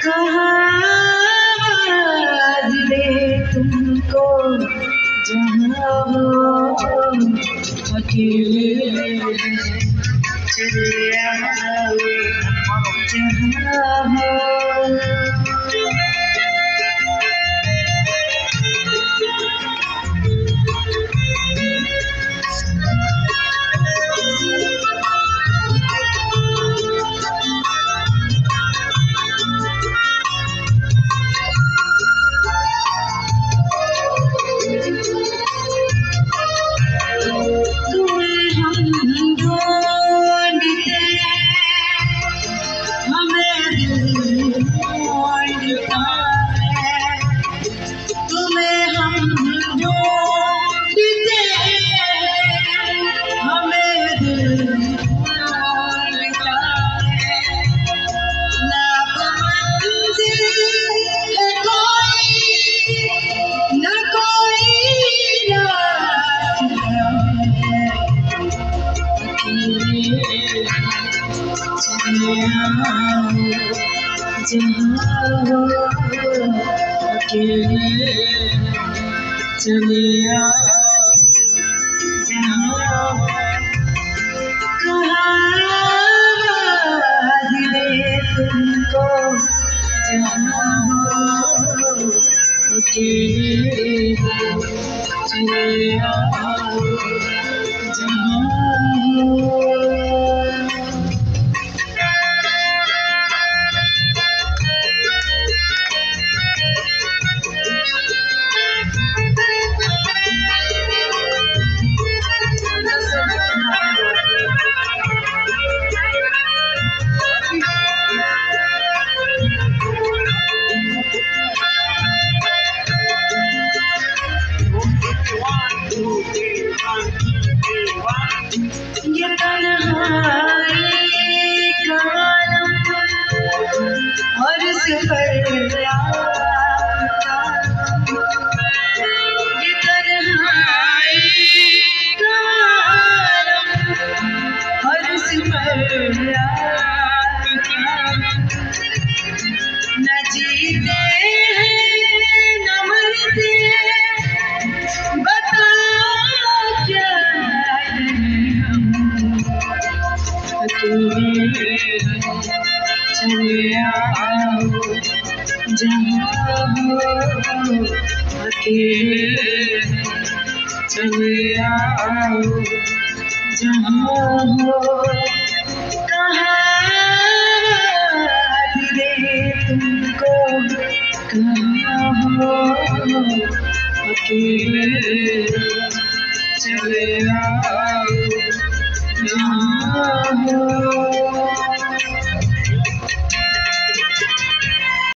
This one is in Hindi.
कहाँ दे तुमको जहाँ हो अकेले चले आओ जहाँ हो। जहाँ हो अकेले चले आओ जहाँ हो। कहाँ दिले तुमको जहाँ हो अकेले चले आओ जहाँ हो। ये तन्हाई का आलम और सफर आपका, ये तन्हाई का आलम और सफर आपका। न जीते हैं न मरते चले आओ जहाँ हो अकेले चले आओ जहाँ हो। कहाँ दिले तुमको कहाँ हो अकेले चले आओ जहाँ हो।